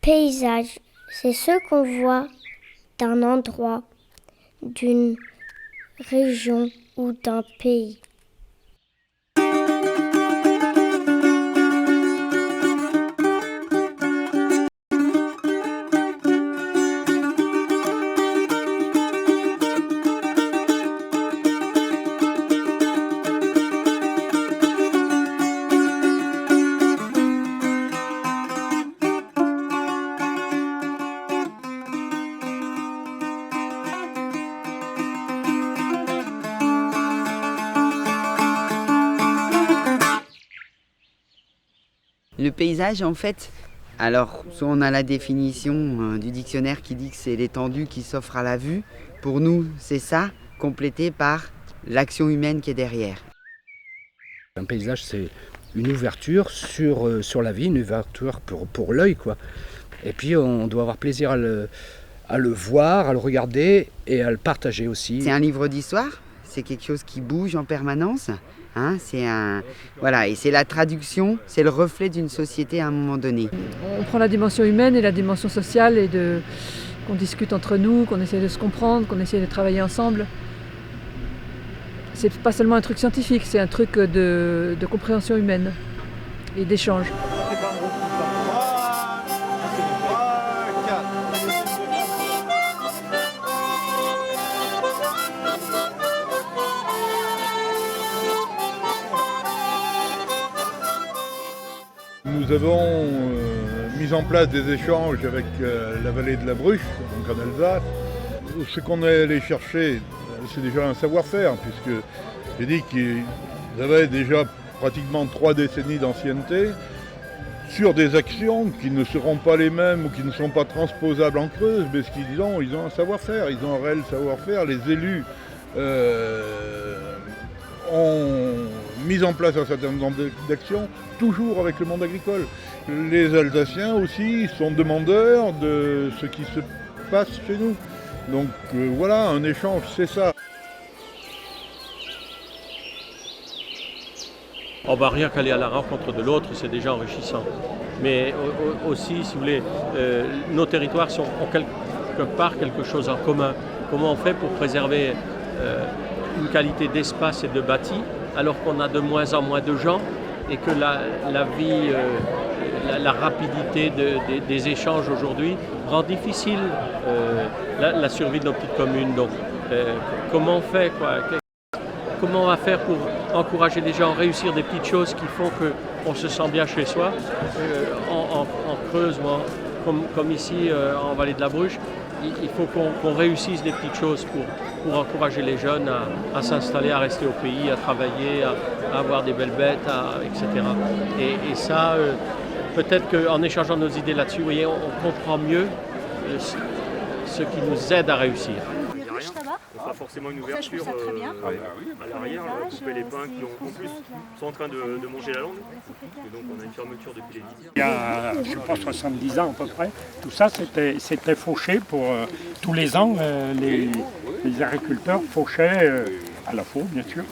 Paysage, c'est ce qu'on voit d'un endroit, d'une région ou d'un pays. Le paysage, en fait, alors soit on a la définition du dictionnaire qui dit que c'est l'étendue qui s'offre à la vue. Pour nous, c'est ça, complété par l'action humaine qui est derrière. Un paysage, c'est une ouverture sur la vie, une ouverture pour l'œil, quoi. Et puis on doit avoir plaisir à le voir, à le regarder et à le partager aussi. C'est un livre d'histoire, c'est quelque chose qui bouge en permanence. Hein, voilà, et c'est la traduction, c'est le reflet d'une société à un moment donné. On prend la dimension humaine et la dimension sociale et qu'on discute entre nous, qu'on essaie de se comprendre, qu'on essaie de travailler ensemble. C'est pas seulement un truc scientifique, c'est un truc de compréhension humaine et d'échange. Nous avons mis en place des échanges avec la vallée de la Bruche, donc en Alsace. Ce qu'on est allé chercher, c'est déjà un savoir-faire, puisque j'ai dit qu'ils avaient déjà pratiquement 3 décennies d'ancienneté sur des actions qui ne seront pas les mêmes ou qui ne sont pas transposables en Creuse, mais ce qu'ils ont, ils ont un savoir-faire, ils ont un réel savoir-faire. Les élus ont mis en place un certain nombre d'actions, toujours avec le monde agricole. Les Alsaciens aussi sont demandeurs de ce qui se passe chez nous. Donc voilà, un échange, c'est ça. On va rien qu'aller à la rencontre de l'autre, c'est déjà enrichissant. Mais aussi, si vous voulez, nos territoires ont quelque part quelque chose en commun. Comment on fait pour préserver une qualité d'espace et de bâti, alors qu'on a de moins en moins de gens et que la vie, la rapidité des échanges aujourd'hui rend difficile la survie de nos petites communes. Donc, comment on fait, quoi? Comment on va faire pour encourager les gens à réussir des petites choses qui font qu'on se sent bien chez soi, en Creuse, comme ici en Vallée de la Bruche. Il faut qu'on réussisse des petites choses pour encourager les jeunes à s'installer, à rester au pays, à travailler, à avoir des belles bêtes, etc. Et ça, peut-être qu'en échangeant nos idées là-dessus, vous voyez, on comprend mieux ce qui nous aide à réussir. On fera forcément une ouverture à l'arrière, couper les pins qui en plus sont en train de manger la langue. Et donc on a une fermeture depuis les 10 ans. Il y a, je pense, 70 ans à peu près, tout ça c'était fauché pour tous les ans, les agriculteurs fauchaient à la faux bien sûr,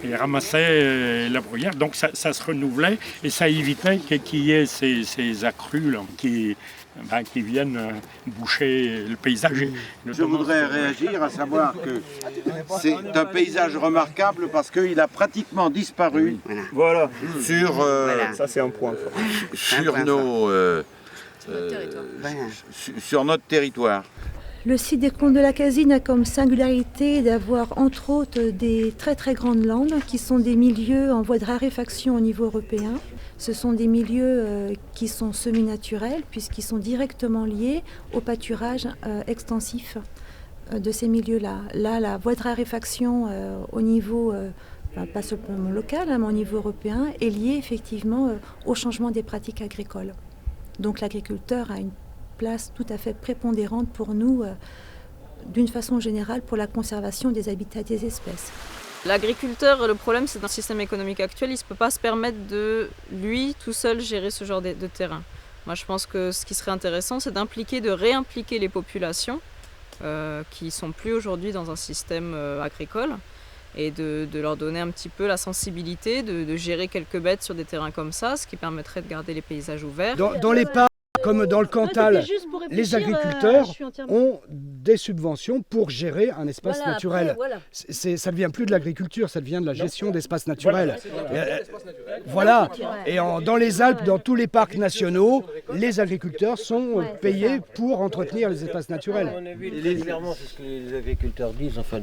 et ramassaient la bruyère. Donc ça se renouvelait et ça évitait qu'il y ait ces accrues là, qui viennent boucher le paysage. Je voudrais réagir à savoir que c'est un paysage remarquable parce qu'il a pratiquement disparu. Voilà. Sur, ça c'est un point. Sur notre territoire. Le site des Comtes de la Casine a comme singularité d'avoir entre autres des très très grandes landes qui sont des milieux en voie de raréfaction au niveau européen. Ce sont des milieux qui sont semi-naturels puisqu'ils sont directement liés au pâturage extensif de ces milieux-là. Là, la voie de raréfaction au niveau, pas seulement local, mais au niveau européen, est liée effectivement au changement des pratiques agricoles. Donc l'agriculteur a une place tout à fait prépondérante pour nous, d'une façon générale, pour la conservation des habitats des espèces. L'agriculteur, le problème, c'est dans le système économique actuel, il ne peut pas se permettre de, lui, tout seul, gérer ce genre de terrain. Moi, je pense que ce qui serait intéressant, c'est de réimpliquer les populations qui ne sont plus aujourd'hui dans un système agricole et de leur donner un petit peu la sensibilité de gérer quelques bêtes sur des terrains comme ça, ce qui permettrait de garder les paysages ouverts. Dans les parcs, Comme dans le Cantal, les agriculteurs ont des subventions pour gérer un espace naturel. Ça ne devient plus de l'agriculture, ça devient de la gestion d'espaces naturels. Voilà. Et dans les Alpes, dans tous les parcs nationaux, les agriculteurs sont payés pour entretenir les espaces naturels. Clairement, c'est ce que les agriculteurs disent, enfin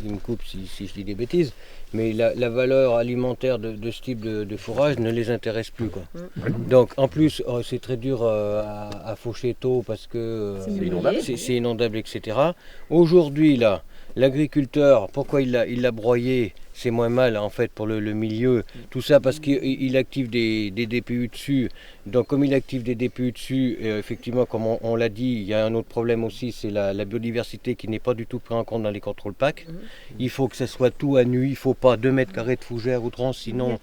ils me coupent si je dis des bêtises, mais la valeur alimentaire de ce type de fourrage ne les intéresse plus, quoi. Donc en plus, c'est très dur à faucher tôt parce que c'est inondable, etc. Aujourd'hui, là, l'agriculteur, pourquoi il l'a broyé? C'est moins mal en fait pour le milieu, tout ça parce qu'il active des DPU dessus. Donc comme il active des DPU dessus, effectivement comme on l'a dit, il y a un autre problème aussi, c'est la biodiversité qui n'est pas du tout prise en compte dans les contrôles PAC. Il faut que ça soit tout à nu, il ne faut pas 2 mètres carrés de fougères outrance, sinon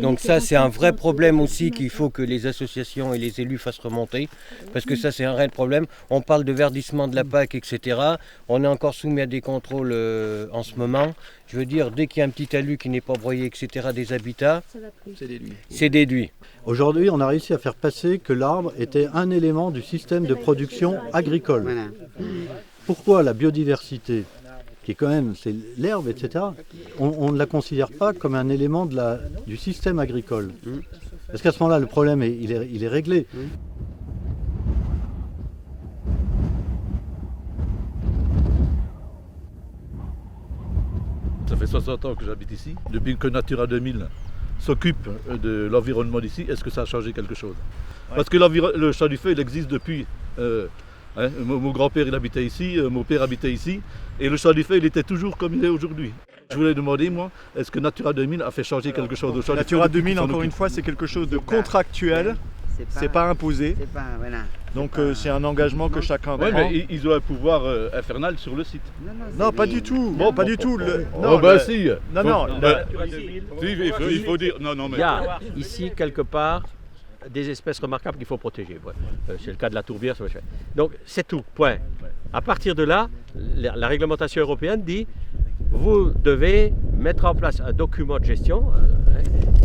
donc ça c'est un vrai problème aussi qu'il faut que les associations et les élus fassent remonter, parce que ça c'est un réel problème. On parle de verdissement de la PAC, etc. On est encore soumis à des contrôles en ce moment. Je veux dire, dès qu'il y a un petit talus qui n'est pas broyé, etc., des habitats, c'est déduit. Aujourd'hui, on a réussi à faire passer que l'arbre était un élément du système de production agricole. Voilà. Pourquoi la biodiversité, qui est quand même, c'est l'herbe, etc., on ne la considère pas comme un élément du système agricole? Parce qu'à ce moment-là, le problème, il est réglé. Ça fait 60 ans que j'habite ici. Depuis que Natura 2000 s'occupe de l'environnement d'ici, est-ce que ça a changé quelque chose? Parce que le Champ du Feu, il existe depuis... mon grand-père, il habitait ici, mon père habitait ici, et le Champ du Feu, il était toujours comme il est aujourd'hui. Je voulais demander, moi, est-ce que Natura 2000 a fait changer quelque chose au Champ du Feu? Natura 2000, encore une fois, c'est quelque chose de contractuel, c'est pas imposé. Donc c'est un engagement que chacun prend. Oui, mais ils ont un pouvoir infernal sur le site. Non, pas du tout. Bon, pas du tout. Si. Non. Il faut dire. Non, mais. Il y a ici quelque part des espèces remarquables qu'il faut protéger. C'est le cas de la tourbière. Donc c'est tout. Point. À partir de là, la réglementation européenne dit vous devez mettre en place un document de gestion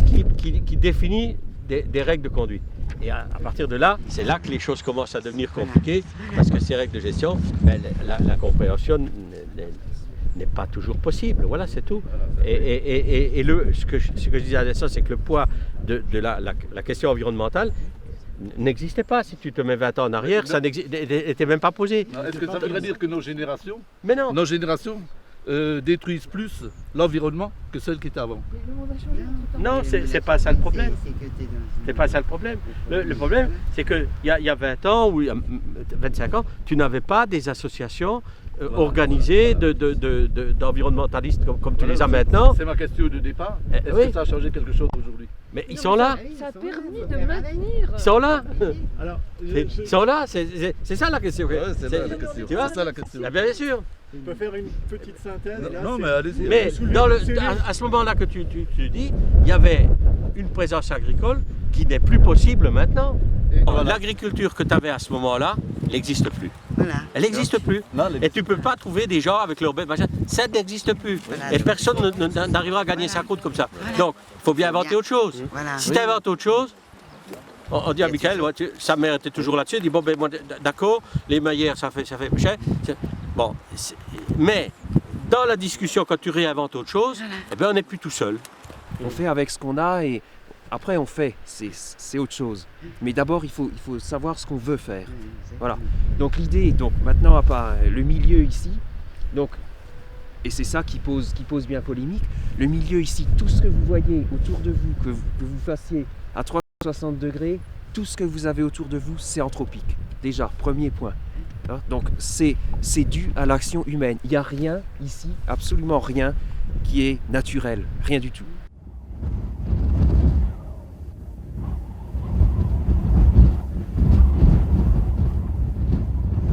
qui définit des règles de conduite. Et à partir de là, c'est là que les choses commencent à devenir compliquées, parce que ces règles de gestion, la compréhension n'est pas toujours possible. Voilà, c'est tout. Et ce que je disais à l'instant, c'est que le poids de la question environnementale n'existait pas. Si tu te mets 20 ans en arrière, ça n'était même pas posé. Est-ce que ça voudrait dire que nos générations, détruisent plus l'environnement que celles qui étaient avant? Non, c'est pas ça le problème. C'est pas ça le problème. Le problème, c'est qu'il y a 20 ans ou 25 ans, tu n'avais pas des associations organisées d'environnementalistes comme tu les as maintenant. C'est ma question de départ. Est-ce que ça a changé quelque chose aujourd'hui? Mais ils sont là. Ça a permis de maintenir. Ils sont là. Alors, ils sont là. C'est ça la question. C'est ça la question. Tu vois? C'est ça la question. Bien sûr. On peut faire une petite synthèse. Non, mais allez-y. Mais à ce moment-là que tu dis, il y avait une présence agricole qui n'est plus possible maintenant. Voilà. L'agriculture que tu avais à ce moment-là, elle n'existe plus. Voilà. Elle n'existe plus. Et tu ne peux pas trouver des gens avec leur bête, ça n'existe plus. Voilà. Et personne n'arrivera à gagner sa croûte comme ça. Voilà. Donc, il faut bien inventer autre chose. Voilà. Si tu inventes autre chose, on dit à Michael, sa mère était toujours là-dessus, il dit bon ben moi d'accord, les maillères ça fait cher. Bon, mais dans la discussion quand tu réinventes autre chose, eh ben on n'est plus tout seul. On fait avec ce qu'on a et après on fait, c'est autre chose. Mais d'abord il faut savoir ce qu'on veut faire. Voilà. Donc l'idée, maintenant à part le milieu ici, et c'est ça qui pose bien polémique, le milieu ici, tout ce que vous voyez autour de vous, que vous fassiez à 360 degrés, tout ce que vous avez autour de vous, c'est anthropique. Déjà, premier point. Donc c'est dû à l'action humaine. Il n'y a rien ici, absolument rien, qui est naturel. Rien du tout.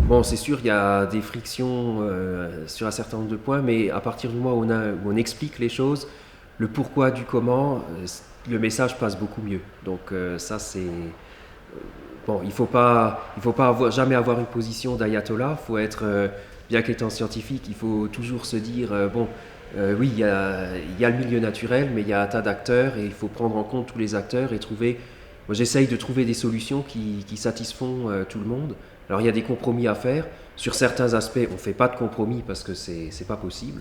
Bon, c'est sûr, il y a des frictions sur un certain nombre de points, mais à partir du moment où on explique les choses, le pourquoi du comment, le message passe beaucoup mieux. Donc ça, c'est... Bon, il faut pas jamais avoir une position d'ayatollah, il faut être, bien qu'étant scientifique, il faut toujours se dire, oui, il y a le milieu naturel, mais il y a un tas d'acteurs et il faut prendre en compte tous les acteurs et trouver Moi, j'essaye de trouver des solutions qui satisfont tout le monde. Alors, il y a des compromis à faire. Sur certains aspects, on ne fait pas de compromis parce que c'est pas possible.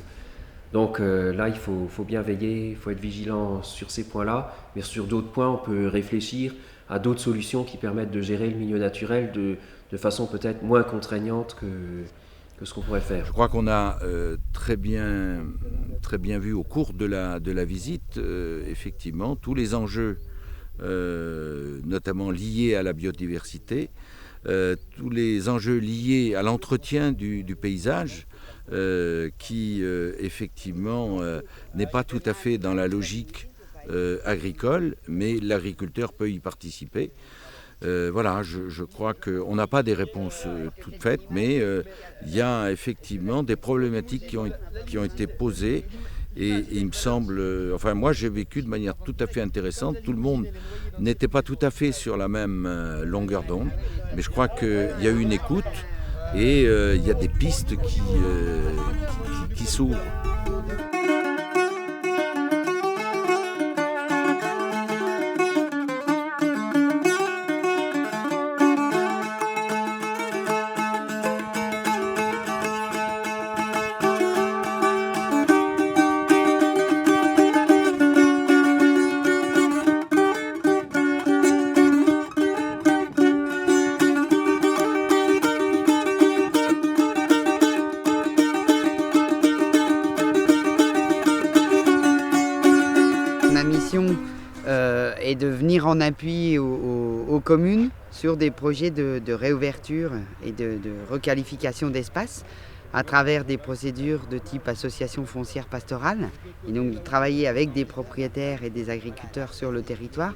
Donc là, il faut bien veiller, il faut être vigilant sur ces points-là. Mais sur d'autres points, on peut réfléchir à d'autres solutions qui permettent de gérer le milieu naturel de façon peut-être moins contraignante que ce qu'on pourrait faire. Je crois qu'on a très bien vu au cours de la visite, effectivement, tous les enjeux, notamment liés à la biodiversité, tous les enjeux liés à l'entretien du paysage, qui effectivement n'est pas tout à fait dans la logique agricole, mais l'agriculteur peut y participer. Voilà, je crois qu'on n'a pas des réponses toutes faites, mais il y a effectivement des problématiques qui ont été posées. Et il me semble, enfin moi j'ai vécu de manière tout à fait intéressante, tout le monde n'était pas tout à fait sur la même longueur d'onde, mais je crois qu'il y a eu une écoute et il y a des pistes qui s'ouvrent. Et de venir en appui aux communes sur des projets de réouverture et de requalification d'espace à travers des procédures de type association foncière pastorale, et donc de travailler avec des propriétaires et des agriculteurs sur le territoire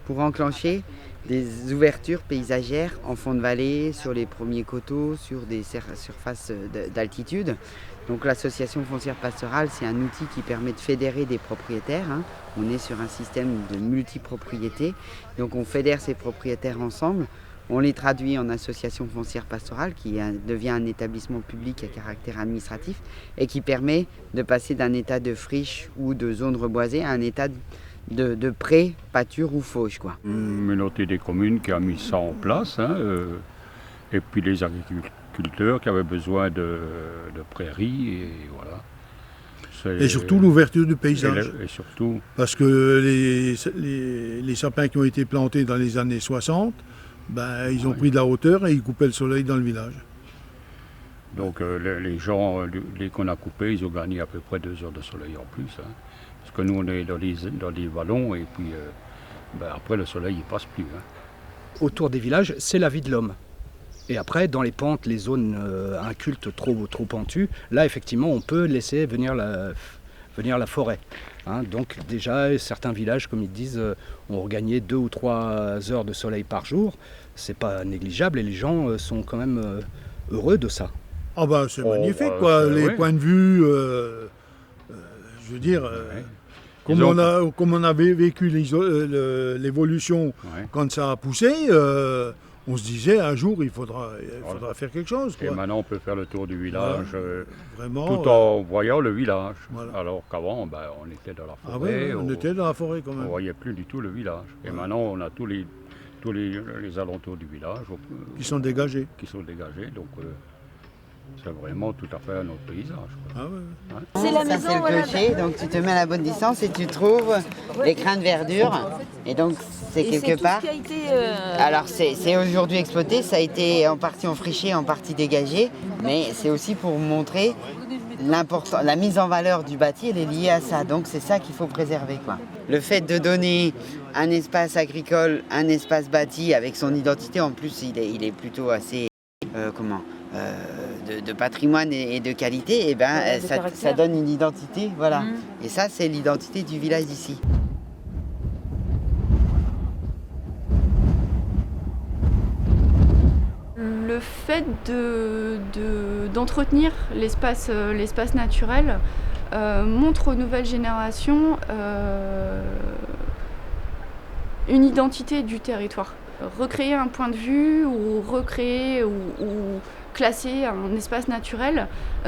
pour enclencher des ouvertures paysagères en fond de vallée, sur les premiers coteaux, sur des surfaces d'altitude. Donc l'association foncière pastorale, c'est un outil qui permet de fédérer des propriétaires. On est sur un système de multipropriété, donc on fédère ces propriétaires ensemble, on les traduit en association foncière pastorale qui devient un établissement public à caractère administratif et qui permet de passer d'un état de friche ou de zone reboisée à un état de pré, pâture ou fauche, quoi. Une communauté des communes qui a mis ça en place, et puis les agriculteurs qui avaient besoin de prairies, et voilà. Et surtout l'ouverture du paysage. Et surtout... Parce que les sapins qui ont été plantés dans les années 60, ils ont pris de la hauteur et ils coupaient le soleil dans le village. Donc les gens qu'on a coupés, ils ont gagné à peu près 2 heures de soleil en plus. Parce que nous, on est dans les vallons et puis après le soleil, il ne passe plus. Autour des villages, c'est la vie de l'homme. Et après, dans les pentes, les zones incultes trop pentues, là, effectivement, on peut laisser venir la forêt. Donc déjà, certains villages, comme ils disent, ont regagné 2 ou 3 heures de soleil par jour. C'est pas négligeable et les gens sont quand même heureux de ça. Ah c'est magnifique, quoi. Les points de vue, je veux dire... Comme on avait vécu l'évolution quand ça a poussé, on se disait un jour il faudra faire quelque chose, quoi. Et maintenant on peut faire le tour du village vraiment, tout en voyant le village. Voilà. Alors qu'avant on était dans la forêt. Ah oui, on était dans la forêt quand même. On ne voyait plus du tout le village. Et maintenant on a tous les alentours du village qui sont dégagés. Donc c'est vraiment tout à fait un autre paysage, quoi. Ah ouais. C'est la maison, c'est le clocher, donc tu te mets à la bonne distance et tu trouves l'écrin de verdure. Et donc c'est quelque part... Alors c'est aujourd'hui exploité, ça a été en partie enfriché, en partie dégagé, mais c'est aussi pour montrer la mise en valeur du bâti, elle est liée à ça, donc c'est ça qu'il faut préserver, quoi. Le fait de donner un espace agricole, un espace bâti avec son identité, en plus il est plutôt assez... de patrimoine et de qualité, et ça donne une identité, voilà. Et ça, c'est l'identité du village d'ici. Le fait d'entretenir l'espace naturel montre aux nouvelles générations une identité du territoire. Recréer un point de vue ou recréer ou classer un espace naturel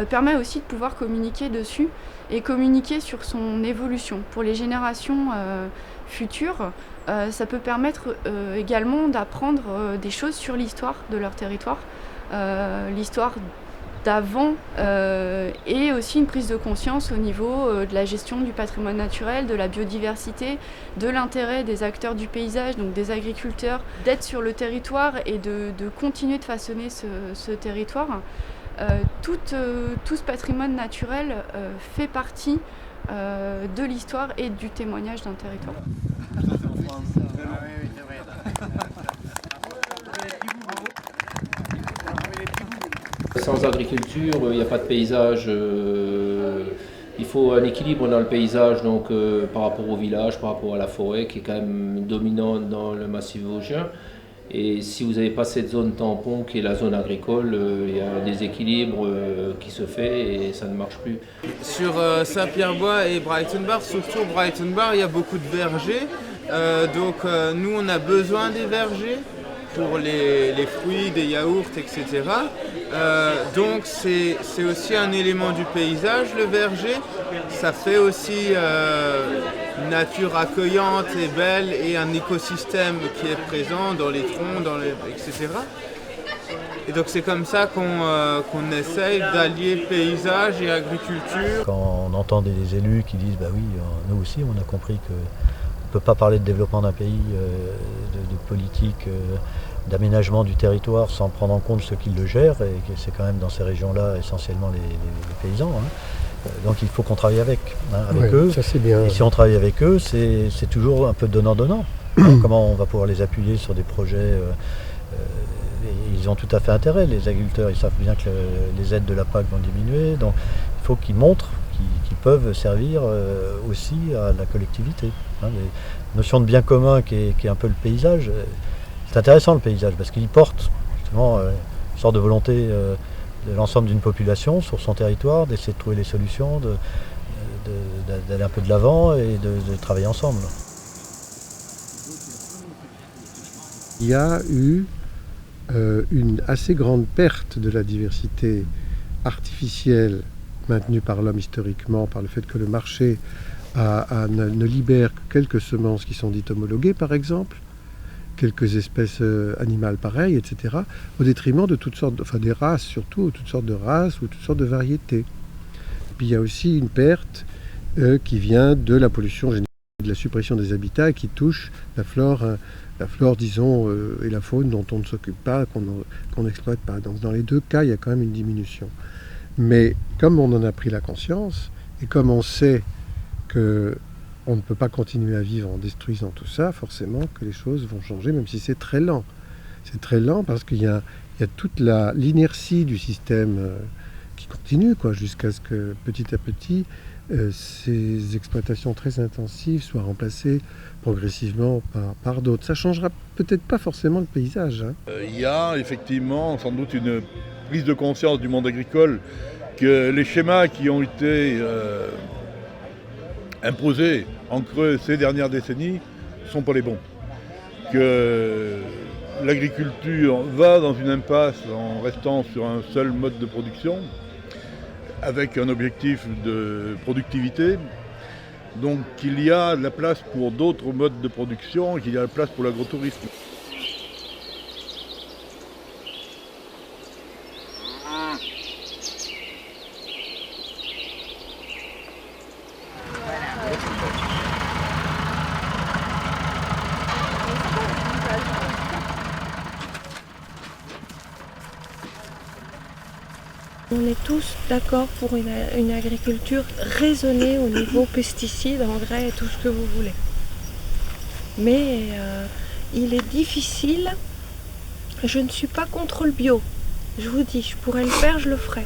permet aussi de pouvoir communiquer dessus et communiquer sur son évolution. Pour les générations futures, ça peut permettre également d'apprendre des choses sur l'histoire de leur territoire, l'histoire d'avant et aussi une prise de conscience au niveau de la gestion du patrimoine naturel, de la biodiversité, de l'intérêt des acteurs du paysage, donc des agriculteurs, d'être sur le territoire et de continuer de façonner ce territoire. Tout ce patrimoine naturel fait partie de l'histoire et du témoignage d'un territoire. Sans agriculture, il n'y a pas de paysage. Il faut un équilibre dans le paysage, donc par rapport au village, par rapport à la forêt, qui est quand même dominante dans le massif vosgien. Et si vous n'avez pas cette zone tampon qui est la zone agricole, il y a un déséquilibre qui se fait et ça ne marche plus. Sur Saint-Pierre-Bois et Breitenbach, surtout Breitenbach, il y a beaucoup de vergers. Donc nous, on a besoin des vergers pour les fruits, des yaourts, etc. Donc c'est aussi un élément du paysage, le verger. Ça fait aussi une nature accueillante et belle et un écosystème qui est présent dans les troncs, etc. Et donc c'est comme ça qu'on essaye d'allier paysage et agriculture. Quand on entend des élus qui disent bah oui, nous aussi on a compris qu'on ne peut pas parler de développement d'un pays, de politique, d'aménagement du territoire sans prendre en compte ceux qui le gèrent, et que c'est quand même dans ces régions-là essentiellement les paysans. Donc il faut qu'on travaille avec eux. Ça, c'est bien. Et si on travaille avec eux, c'est toujours un peu donnant-donnant. Comment on va pouvoir les appuyer sur des projets ils ont tout à fait intérêt, les agriculteurs, ils savent bien que les aides de la PAC vont diminuer, donc il faut qu'ils montrent qu'ils peuvent servir aussi à la collectivité. La notion de bien commun qui est un peu le paysage, c'est intéressant le paysage, parce qu'il porte justement une sorte de volonté de l'ensemble d'une population sur son territoire, d'essayer de trouver les solutions, d'aller un peu de l'avant et de travailler ensemble. Il y a eu une assez grande perte de la diversité artificielle maintenue par l'homme historiquement, par le fait que le marché ne libère que quelques semences qui sont dites homologuées, par exemple, quelques espèces animales pareilles, etc., au détriment de toutes sortes, des races surtout, toutes sortes de races ou toutes sortes de variétés. Et puis il y a aussi une perte qui vient de la pollution générale, de la suppression des habitats et qui touche la flore, disons, et la faune dont on ne s'occupe pas, qu'on n'exploite pas. Donc dans les deux cas, il y a quand même une diminution. Mais comme on en a pris la conscience, et comme on sait qu'on ne peut pas continuer à vivre en détruisant tout ça, forcément que les choses vont changer, même si c'est très lent. C'est très lent parce qu'il y a toute l'inertie du système qui continue, jusqu'à ce que petit à petit, ces exploitations très intensives soient remplacées progressivement par d'autres. Ça ne changera peut-être pas forcément le paysage. Il y a effectivement sans doute une prise de conscience du monde agricole que les schémas qui ont été imposés en creux ces dernières décennies ne sont pas les bons. Que l'agriculture va dans une impasse en restant sur un seul mode de production, avec un objectif de productivité. Donc qu'il y a de la place pour d'autres modes de production et qu'il y a de la place pour l'agrotourisme. On est tous d'accord pour une agriculture raisonnée au niveau pesticides, engrais et tout ce que vous voulez. Mais il est difficile. Je ne suis pas contre le bio. Je vous dis, je pourrais le faire, je le ferais.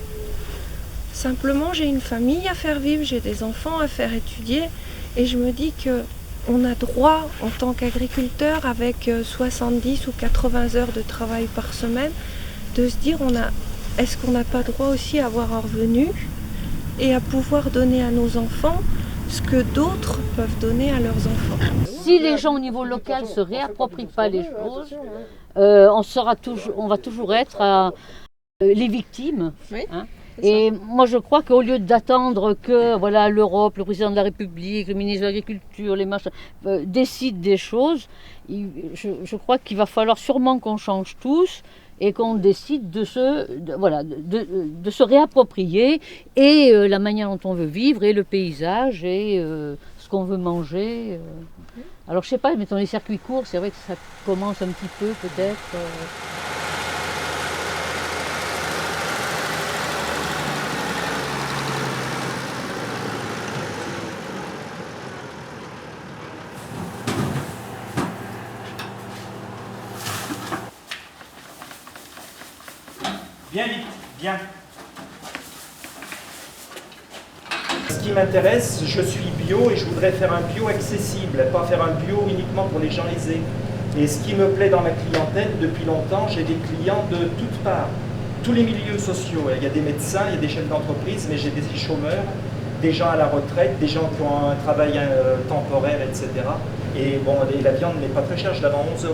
Simplement, j'ai une famille à faire vivre, j'ai des enfants à faire étudier et je me dis qu'on a droit en tant qu'agriculteur avec 70 ou 80 heures de travail par semaine de se dire est-ce qu'on n'a pas droit aussi à avoir un revenu et à pouvoir donner à nos enfants ce que d'autres peuvent donner à leurs enfants. Si les gens au niveau local ne se réapproprient pas les choses, on va toujours être les victimes. Hein. Et moi je crois qu'au lieu d'attendre que voilà, l'Europe, le président de la République, le ministre de l'Agriculture, les machins, décident des choses, je crois qu'il va falloir sûrement qu'on change tous et qu'on décide de se réapproprier et la manière dont on veut vivre et le paysage et ce qu'on veut manger. Alors je sais pas, mettons les circuits courts, c'est vrai que ça commence un petit peu peut-être. Viens vite, viens. Ce qui m'intéresse, je suis bio et je voudrais faire un bio accessible, pas faire un bio uniquement pour les gens aisés. Et ce qui me plaît dans ma clientèle, depuis longtemps, j'ai des clients de toutes parts, tous les milieux sociaux. Il y a des médecins, il y a des chefs d'entreprise, mais j'ai des chômeurs, des gens à la retraite, des gens qui ont un travail temporaire, etc. Et bon, la viande n'est pas très chère, je la vends 11,50 €.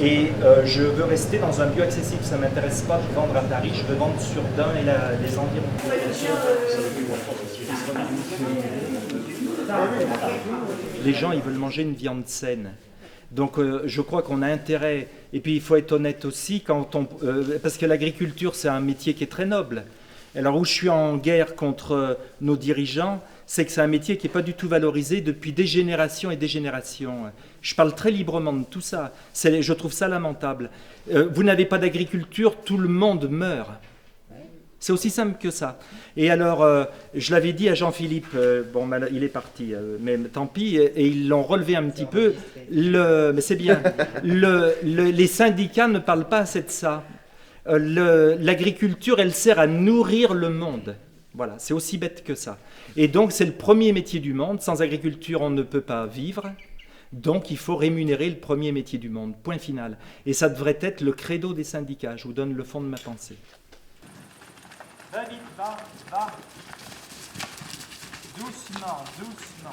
Et je veux rester dans un bio accessible, ça ne m'intéresse pas de vendre à Paris, je veux vendre sur Dain et les environs. Les gens, ils veulent manger une viande saine. Donc je crois qu'on a intérêt, et puis il faut être honnête aussi, parce que l'agriculture c'est un métier qui est très noble. Alors où je suis en guerre contre nos dirigeants, c'est que c'est un métier qui n'est pas du tout valorisé depuis des générations et des générations. Je parle très librement de tout ça, je trouve ça lamentable. Vous n'avez pas d'agriculture, tout le monde meurt. C'est aussi simple que ça. Et alors, je l'avais dit à Jean-Philippe, bon, il est parti, mais tant pis, et ils l'ont relevé un petit peu, mais c'est bien, les syndicats ne parlent pas assez de ça. L'agriculture, elle sert à nourrir le monde. Voilà, c'est aussi bête que ça. Et donc, c'est le premier métier du monde. Sans agriculture, on ne peut pas vivre. Donc, il faut rémunérer le premier métier du monde. Point final. Et ça devrait être le credo des syndicats. Je vous donne le fond de ma pensée. Va vite, va. Doucement, doucement.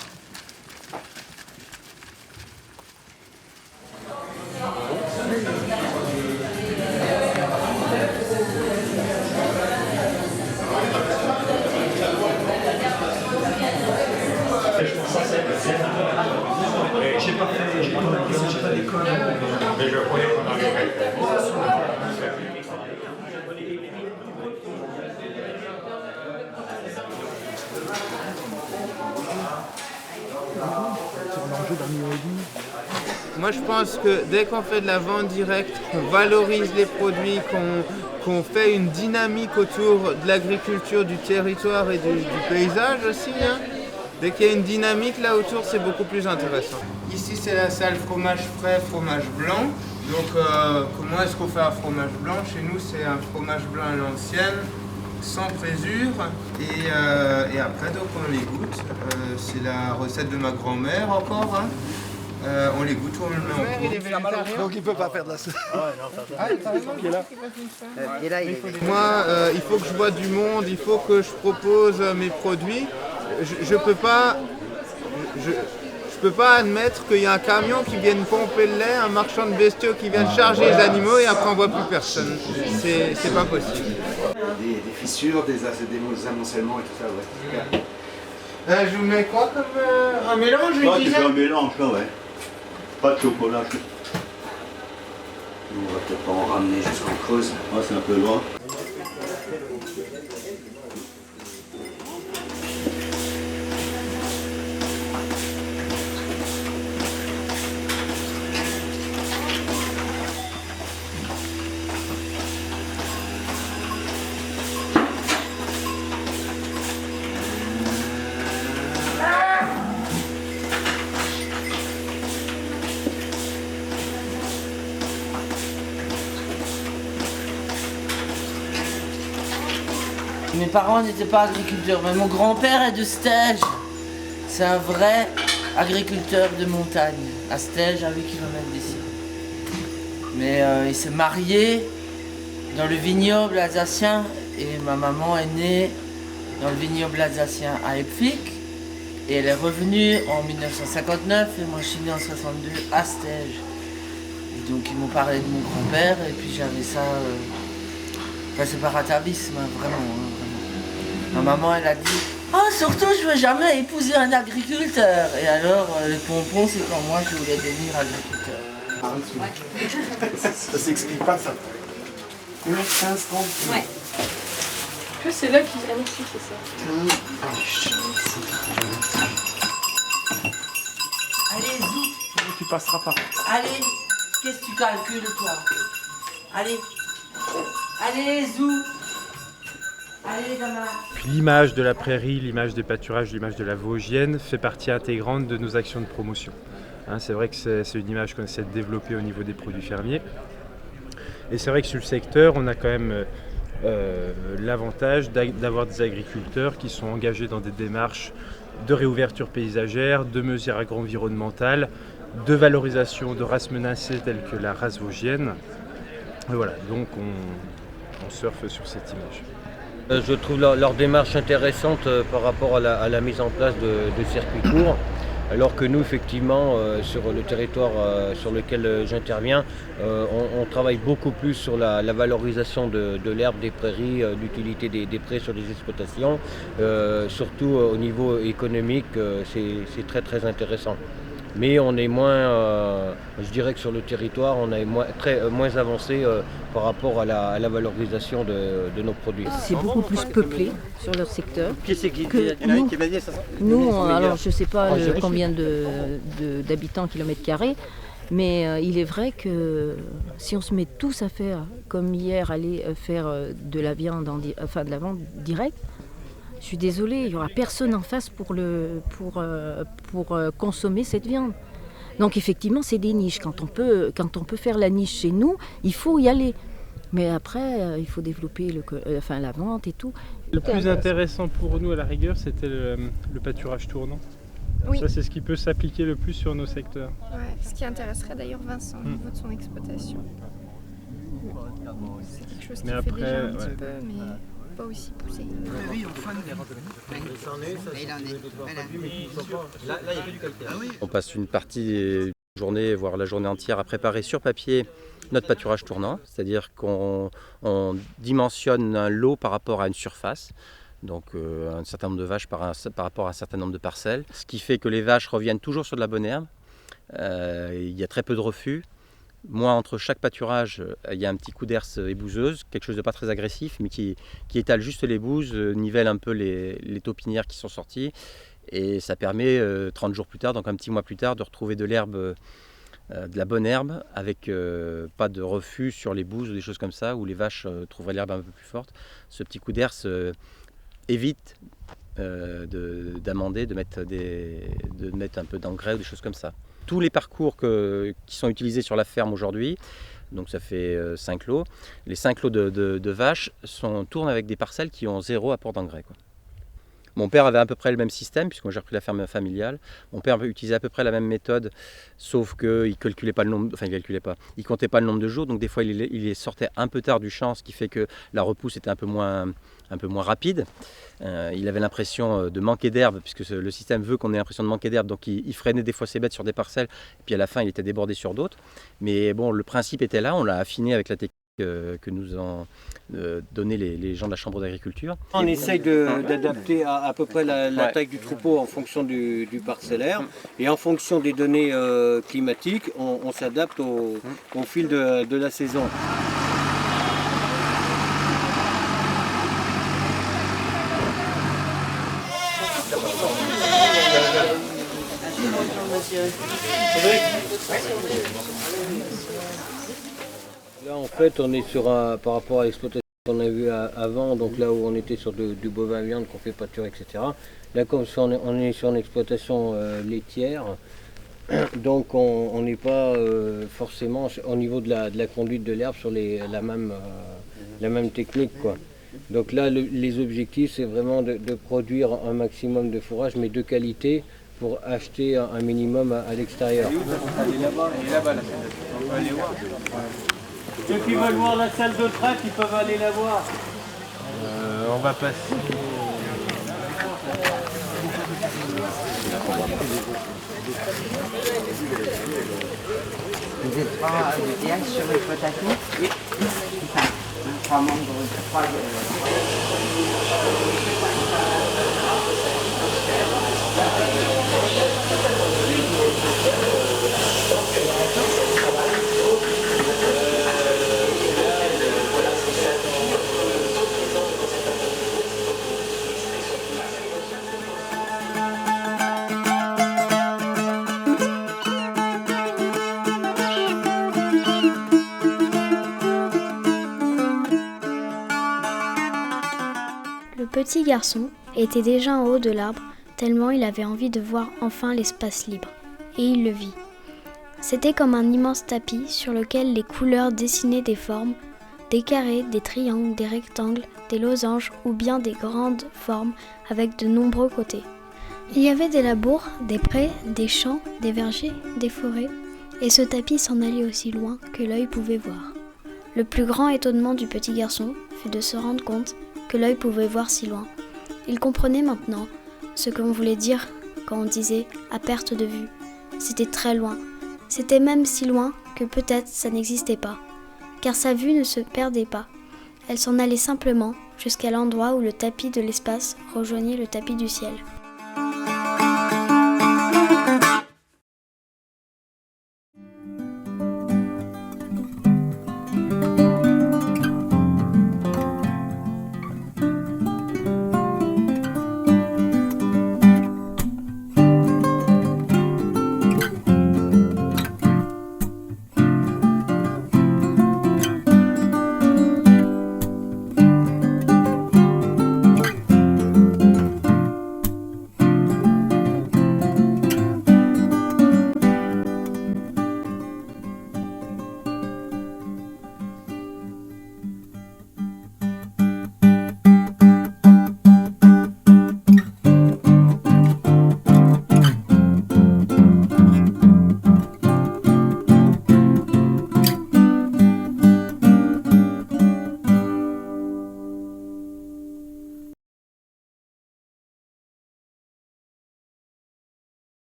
J'ai pas d'école. Mais je croyais qu'on arriverait. Moi je pense que dès qu'on fait de la vente directe, qu'on valorise les produits, qu'on fait une dynamique autour de l'agriculture, du territoire et du paysage aussi, hein, dès qu'il y a une dynamique là autour, c'est beaucoup plus intéressant. Ici c'est la salle fromage frais, fromage blanc. Donc comment est-ce qu'on fait un fromage blanc? Chez nous c'est un fromage blanc à l'ancienne, sans présure. Et après donc on les goûte. C'est la recette de ma grand-mère encore. Hein. On les goûte, on le met en pot. Donc il ne peut pas faire de la sauce. Moi, il faut que je vois du monde, il faut que je propose mes produits. Je peux pas admettre qu'il y a un camion qui vienne pomper le lait, un marchand de bestiaux qui vienne charger les animaux et après on voit plus personne. C'est pas possible. Des fissures, des amoncellements et tout ça, ouais. Je vous mets quoi comme un mélange? Tu fais un mélange, là, ouais. Pas de chocolat. On va peut-être pas en ramener jusqu'en Creuse. Ouais, c'est un peu loin. Mes parents n'étaient pas agriculteurs, mais mon grand-père est de Stège. C'est un vrai agriculteur de montagne, à Stège, à 8 km d'ici. Mais il s'est marié dans le vignoble alsacien et ma maman est née dans le vignoble alsacien à Epfik. Et elle est revenue en 1959 et moi je suis né en 62 à Stège. Et donc ils m'ont parlé de mon grand-père et puis j'avais ça Enfin, c'est par atavisme, vraiment, vraiment. Ma maman, elle a dit « Ah, surtout, je veux jamais épouser un agriculteur !» Et alors, les pompons, c'est quand moi, je voulais devenir agriculteur. Ça s'explique pas, ça. 15, 30. Ouais. Que c'est là qu'il y a ici, c'est ça. Allez, Zou. Tu passeras pas. Allez, qu'est-ce que tu calcules, toi? Allez. Allez, Zou. Allez, gamin. Puis l'image de la prairie, l'image des pâturages, l'image de la Vosgienne fait partie intégrante de nos actions de promotion. C'est vrai que c'est une image qu'on essaie de développer au niveau des produits fermiers. Et c'est vrai que sur le secteur, on a quand même l'avantage d'avoir des agriculteurs qui sont engagés dans des démarches de réouverture paysagère, de mesures agro-environnementales, de valorisation de races menacées telles que la race vosgienne. Et voilà, donc on surfe sur cette image. Je trouve leur démarche intéressante par rapport à la mise en place de circuits courts. Alors que nous, effectivement, sur le territoire sur lequel j'interviens, on travaille beaucoup plus sur la valorisation de l'herbe, des prairies, l'utilité des prés sur les exploitations. Surtout au niveau économique, c'est très très intéressant. Mais on est moins, je dirais que sur le territoire, on est moins avancé par rapport à la valorisation de nos produits. C'est beaucoup plus peuplé sur leur secteur. Qui c'est qui m'a dit ça? Nous, alors je ne sais pas combien d'habitants kilomètres carrés, mais il est vrai que si on se met tous à faire, comme hier, aller faire de la viande, de la vente directe, je suis désolée, il n'y aura personne en face pour consommer cette viande. Donc effectivement, c'est des niches. Quand on peut faire la niche chez nous, il faut y aller. Mais après, il faut développer la vente et tout. Le plus intéressant pour nous, à la rigueur, c'était le pâturage tournant. Oui. Ça, c'est ce qui peut s'appliquer le plus sur nos secteurs. Ouais, ce qui intéresserait d'ailleurs Vincent au niveau de son exploitation. C'est quelque chose qu'il fait déjà un petit peu, mais pas aussi poussé. On passe une partie des journées, voire la journée entière à préparer sur papier notre pâturage tournant, c'est-à-dire qu'on dimensionne un lot par rapport à une surface. Donc un certain nombre de vaches par rapport à un certain nombre de parcelles, ce qui fait que les vaches reviennent toujours sur de la bonne herbe. Il y a très peu de refus. Moi, entre chaque pâturage, il y a un petit coup d'herse ébouseuse, quelque chose de pas très agressif, mais qui étale juste les bouses, nivelle un peu les taupinières qui sont sorties, et ça permet 30 jours plus tard, donc un petit mois plus tard, de retrouver de l'herbe, de la bonne herbe, avec pas de refus sur les bouses ou des choses comme ça, où les vaches trouveraient l'herbe un peu plus forte. Ce petit coup d'herse évite d'amender, de mettre un peu d'engrais ou des choses comme ça. Tous les parcours qui sont utilisés sur la ferme aujourd'hui, donc ça fait 5 lots, les 5 lots de vaches tournent avec des parcelles qui ont 0 apport d'engrais. Mon père avait à peu près le même système, puisque moi j'ai repris la ferme familiale. Mon père utilisait à peu près la même méthode, sauf qu'il calculait pas le nombre, il comptait pas le nombre de jours, donc des fois il sortait un peu tard du champ, ce qui fait que la repousse était un peu moins rapide. Il avait l'impression de manquer d'herbe, puisque le système veut qu'on ait l'impression de manquer d'herbe, donc il freinait des fois ses bêtes sur des parcelles, et puis à la fin il était débordé sur d'autres. Mais bon, le principe était là, on l'a affiné avec la technique que nous ont donné les gens de la Chambre d'agriculture. On essaye d'adapter à peu près la taille du troupeau en fonction du parcellaire, et en fonction des données climatiques, on s'adapte au fil de la saison. Là, en fait, on est par rapport à l'exploitation qu'on a vu avant, donc là où on était sur du bovin viande qu'on fait pâturer, etc. Là, comme on est sur une exploitation laitière, donc on n'est pas forcément au niveau de la conduite de l'herbe sur la même technique, quoi. Donc là, les objectifs, c'est vraiment de produire un maximum de fourrage, mais de qualité, pour acheter un minimum à l'extérieur. Ceux qui veulent voir la salle de traite, ils peuvent aller la voir. On va passer. Vous êtes pas DTH sur l'exploitation? Oui. Le petit garçon était déjà en haut de l'arbre, tellement il avait envie de voir enfin l'espace libre. Et il le vit. C'était comme un immense tapis sur lequel les couleurs dessinaient des formes, des carrés, des triangles, des rectangles, des losanges ou bien des grandes formes avec de nombreux côtés. Il y avait des labours, des prés, des champs, des vergers, des forêts, et ce tapis s'en allait aussi loin que l'œil pouvait voir. Le plus grand étonnement du petit garçon fut de se rendre compte que l'œil pouvait voir si loin. Il comprenait maintenant ce qu'on voulait dire quand on disait « à perte de vue ». C'était très loin. C'était même si loin que peut-être ça n'existait pas. Car sa vue ne se perdait pas. Elle s'en allait simplement jusqu'à l'endroit où le tapis de l'espace rejoignait le tapis du ciel.